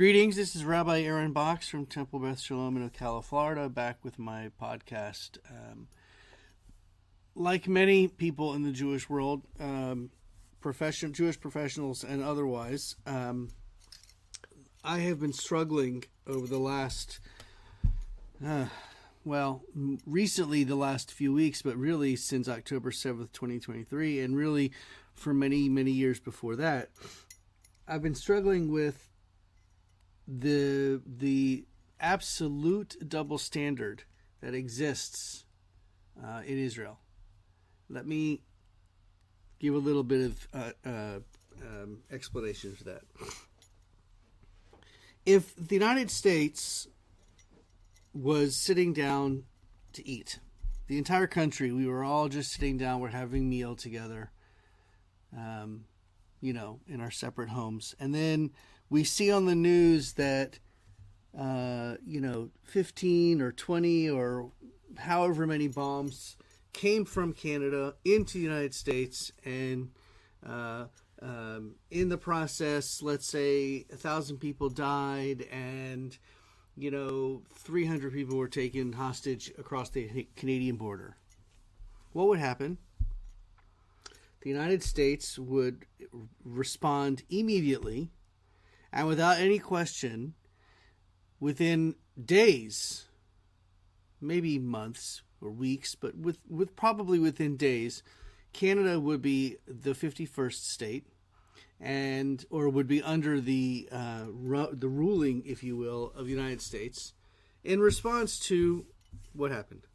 Greetings, this is Rabbi Aaron Box from Temple Beth Shalom in Ocala, Florida, back with my podcast. Like many people in the Jewish world, Jewish professionals and otherwise, I have been struggling over the last, recently the last few weeks, but really since October 7th, 2023, and really for many, many years before that, I've been struggling with the absolute double standard that exists in Israel. Let me give a little bit of explanation for that. If the United States was sitting down to eat, the entire country, we were all just sitting down, we're having a meal together, in our separate homes, and then we see on the news that, 15 or 20 or however many bombs came from Canada into the United States. And in the process, let's say 1,000 people died and, 300 people were taken hostage across the Canadian border. What would happen? The United States would respond immediately and without any question, within days, maybe months or weeks, but with probably within days, Canada would be the 51st state, or would be under the ruling, if you will, of the United States, in response to what happened.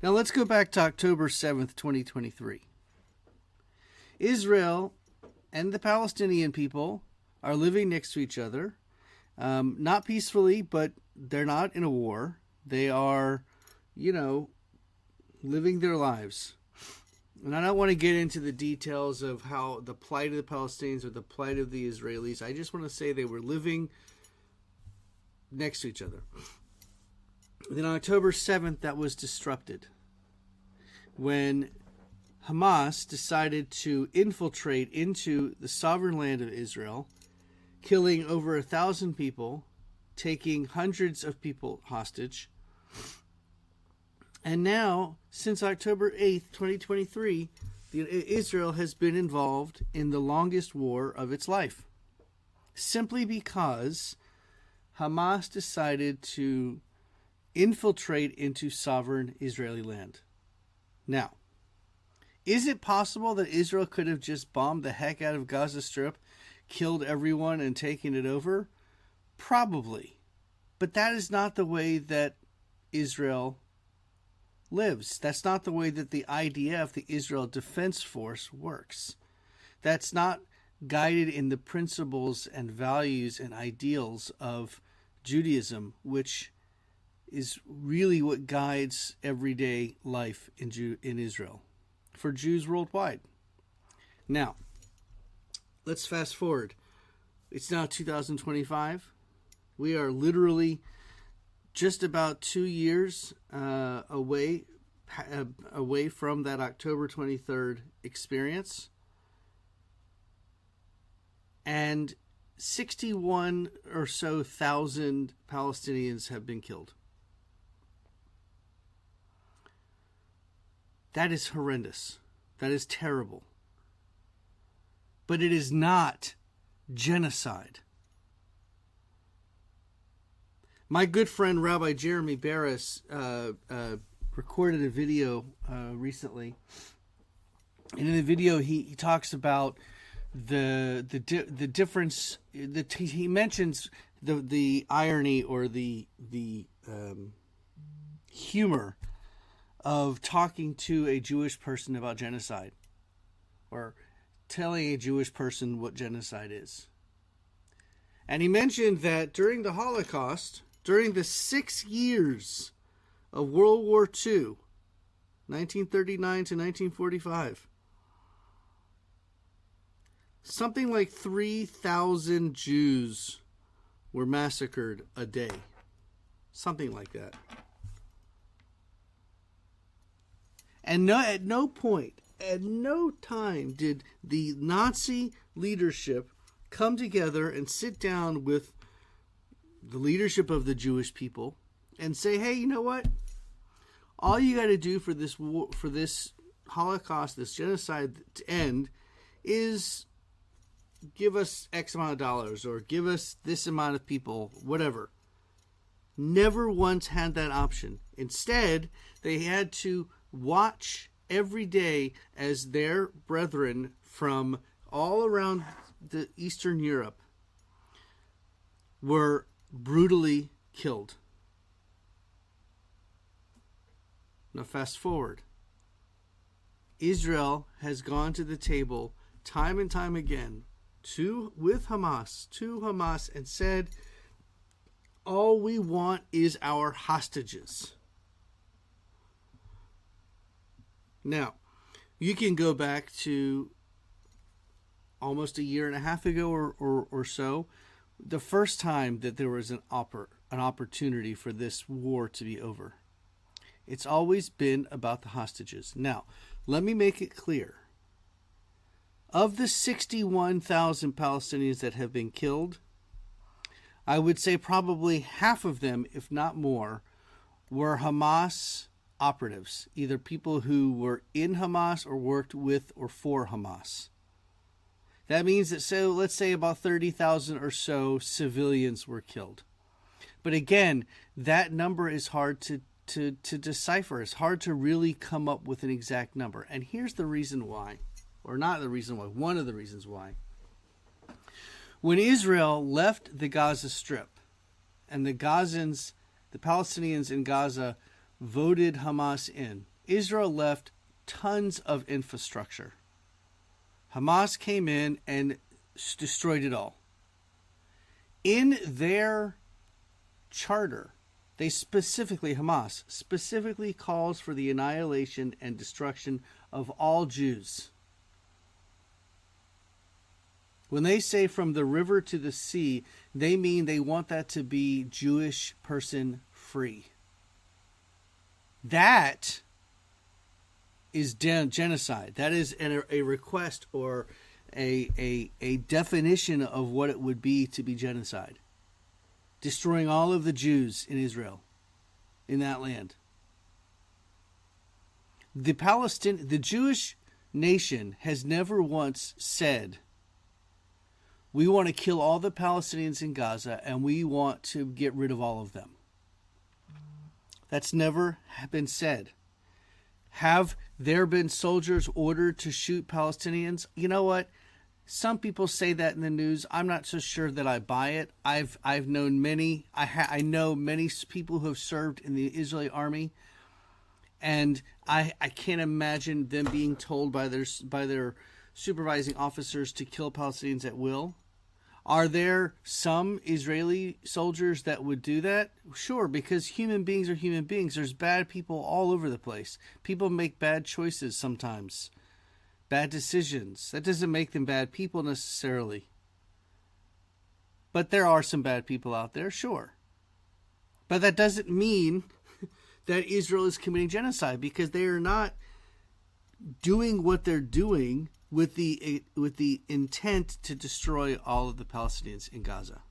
Now let's go back to October 7th, 2023. Israel and the Palestinian people are living next to each other, not peacefully, but they're not in a war. They are, living their lives. And I don't want to get into the details of how the plight of the Palestinians or the plight of the Israelis. I just want to say they were living next to each other. Then on October 7th, that was disrupted when Hamas decided to infiltrate into the sovereign land of Israel, killing over 1,000 people, taking hundreds of people hostage. And now, since October 8th, 2023, Israel has been involved in the longest war of its life, simply because Hamas decided to infiltrate into sovereign Israeli land. Now, is it possible that Israel could have just bombed the heck out of Gaza Strip, killed everyone and taken it over? Probably. But that is not the way that Israel lives. That's not the way that the IDF, the Israel Defense Force, works. That's not guided in the principles and values and ideals of Judaism, which is really what guides everyday life in Israel for Jews worldwide. Now, let's fast forward. It's now 2025. We are literally just about 2 years away from that October 23rd experience. And 61 or so thousand Palestinians have been killed. That is horrendous. That is terrible. But it is not genocide. My good friend Rabbi Jeremy Barris recorded a video recently, and in the video he talks about the difference. He mentions the irony or the humor of talking to a Jewish person about genocide, or telling a Jewish person what genocide is. And he mentioned that during the Holocaust, during the 6 years of World War II, 1939 to 1945, something like 3,000 Jews were massacred a day. Something like that. And at no point, at no time did the Nazi leadership come together and sit down with the leadership of the Jewish people and say, hey, you know what? All you got to do for this war, for this Holocaust, this genocide to end, is give us X amount of dollars or give us this amount of people, whatever. Never once had that option. Instead, they had to watch every day as their brethren from all around the Eastern Europe were brutally killed. Now fast forward. Israel has gone to the table time and time again to Hamas and said, all we want is our hostages. Now, you can go back to almost a year and a half ago or so, the first time that there was an opportunity for this war to be over. It's always been about the hostages. Now, let me make it clear. Of the 61,000 Palestinians that have been killed, I would say probably half of them, if not more, were Hamas operatives, either people who were in Hamas or worked with or for Hamas. That means that, so let's say about 30,000 or so civilians were killed. But again, that number is hard to decipher. It's hard to really come up with an exact number. And here's the reason why, or not the reason why, one of the reasons why. When Israel left the Gaza Strip and the Palestinians in Gaza voted Hamas in, Israel left tons of infrastructure. Hamas came in and destroyed it all. In their charter, Hamas specifically calls for the annihilation and destruction of all Jews. When they say from the river to the sea, they mean they want that to be Jewish person free. That is genocide. That is a request or a definition of what it would be to be genocide. Destroying all of the Jews in Israel, in that land. The Jewish nation has never once said, we want to kill all the Palestinians in Gaza and we want to get rid of all of them. That's never been said. Have there been soldiers ordered to shoot Palestinians? You know what? Some people say that in the news. I'm not so sure that I buy it. I've known many. I know many people who have served in the Israeli army, and I can't imagine them being told by their supervising officers to kill Palestinians at will. Are there some Israeli soldiers that would do that? Sure, because human beings are human beings. There's bad people all over the place. People make bad choices sometimes. Bad decisions. That doesn't make them bad people necessarily. But there are some bad people out there, sure. But that doesn't mean that Israel is committing genocide, because they are not doing what they're doing with the intent to destroy all of the Palestinians in Gaza.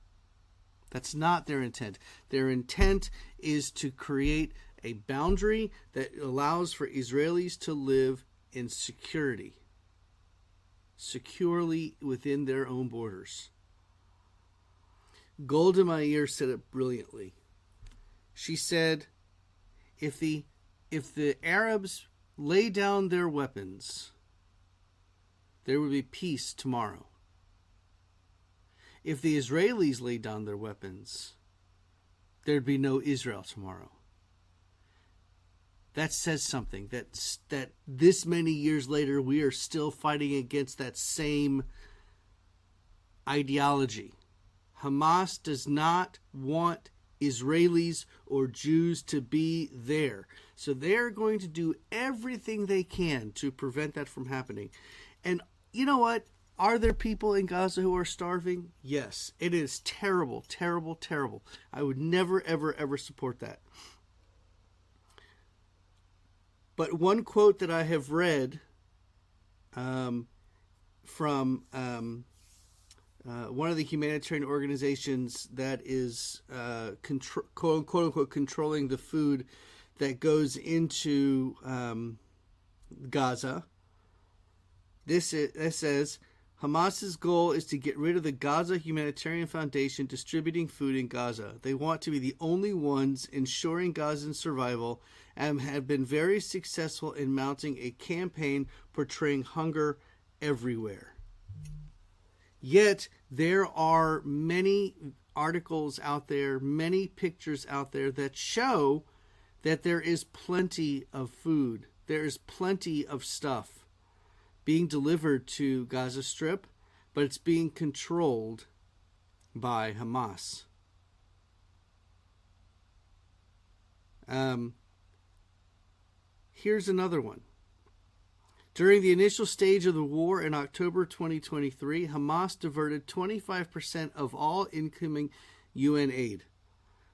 That's not their intent. Their intent is to create a boundary that allows for Israelis to live in securely within their own borders. Golda Meir said it brilliantly. She said, if the Arabs lay down their weapons, there will be peace tomorrow. If the Israelis lay down their weapons, there'd be no Israel tomorrow. That says something, that this many years later we are still fighting against that same ideology. Hamas does not want Israelis or Jews to be there. So they're going to do everything they can to prevent that from happening. And you know what? Are there people in Gaza who are starving? Yes. It is terrible, terrible, terrible. I would never, ever, ever support that. But one quote that I have read from one of the humanitarian organizations that is quote unquote controlling the food that goes into Gaza. This says Hamas's goal is to get rid of the Gaza Humanitarian Foundation distributing food in Gaza. They want to be the only ones ensuring Gazans' survival and have been very successful in mounting a campaign portraying hunger everywhere. Yet there are many articles out there, many pictures out there that show that there is plenty of food. There is plenty of stuff being delivered to Gaza Strip, but it's being controlled by Hamas. Here's another one. During the initial stage of the war in October 2023, Hamas diverted 25% of all incoming UN aid.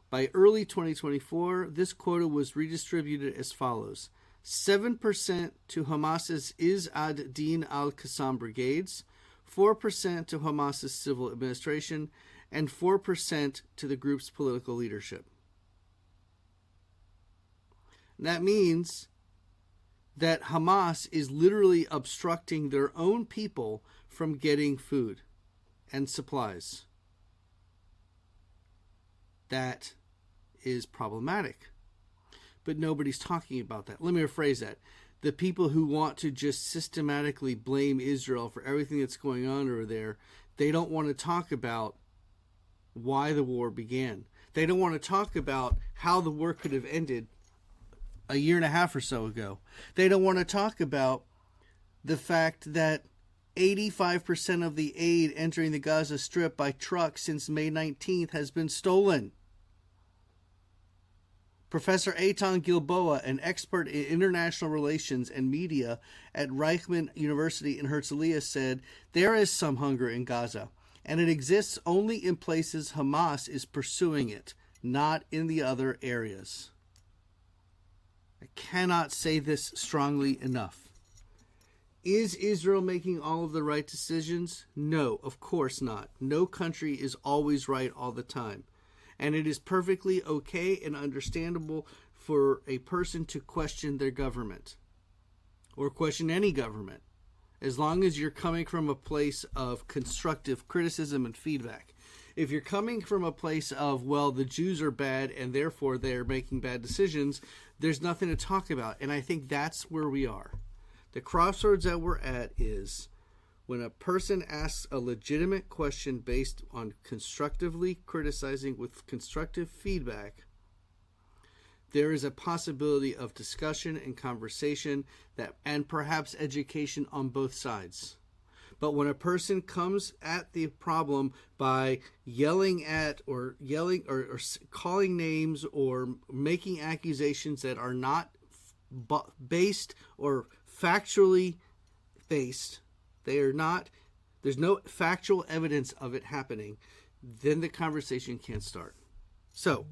By early 2024, this quota was redistributed as follows: 7% to Hamas's Izz ad-Din al-Qassam brigades, 4% to Hamas's civil administration, and 4% to the group's political leadership. And that means that Hamas is literally obstructing their own people from getting food and supplies. That is problematic. But nobody's talking about that. Let me rephrase that. The people who want to just systematically blame Israel for everything that's going on over there, they don't want to talk about why the war began. They don't want to talk about how the war could have ended a year and a half or so ago. They don't want to talk about the fact that 85% of the aid entering the Gaza Strip by truck since May 19th has been stolen. Professor Eitan Gilboa, an expert in international relations and media at Reichman University in Herzliya, said, "There is some hunger in Gaza, and it exists only in places Hamas is pursuing it, not in the other areas." I cannot say this strongly enough. Is Israel making all of the right decisions? No, of course not. No country is always right all the time. And it is perfectly okay and understandable for a person to question their government or question any government, as long as you're coming from a place of constructive criticism and feedback. If you're coming from a place of, well, the Jews are bad and therefore they're making bad decisions, there's nothing to talk about. And I think that's where we are. The crossroads that we're at is when a person asks a legitimate question based on constructively criticizing with constructive feedback, there is a possibility of discussion and conversation and perhaps education on both sides. But when a person comes at the problem by yelling at or calling names or making accusations that are not based or factually based, there's no factual evidence of it happening, then the conversation can't start. So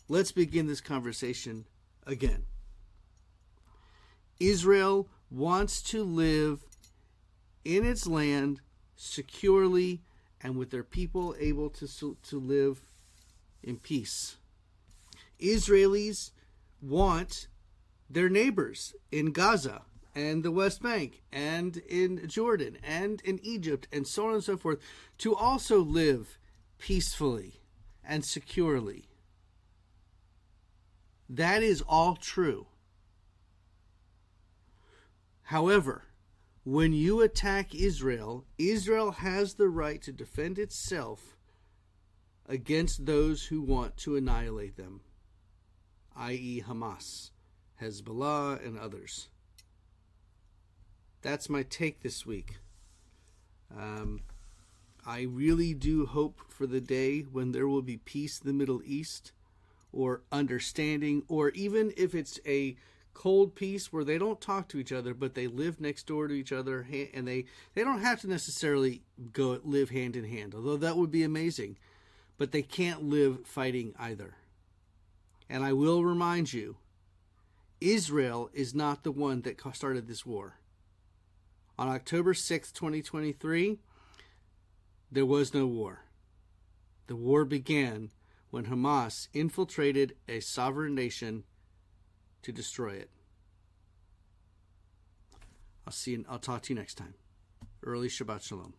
let's begin this conversation again. Israel wants to live in its land securely and with their people able to live in peace. Israelis want their neighbors in Gaza and the West Bank and in Jordan and in Egypt and so on and so forth to also live peacefully and securely. That is all true. However, when you attack Israel, Israel has the right to defend itself against those who want to annihilate them, i.e. Hamas, Hezbollah, and others. That's my take this week. I really do hope for the day when there will be peace in the Middle East, or understanding, or even if it's a cold peace where they don't talk to each other, but they live next door to each other, and they don't have to necessarily go live hand in hand, although that would be amazing. But they can't live fighting either. And I will remind you, Israel is not the one that started this war. On October 6th, 2023, there was no war. The war began when Hamas infiltrated a sovereign nation to destroy it. I'll talk to you next time. Early Shabbat Shalom.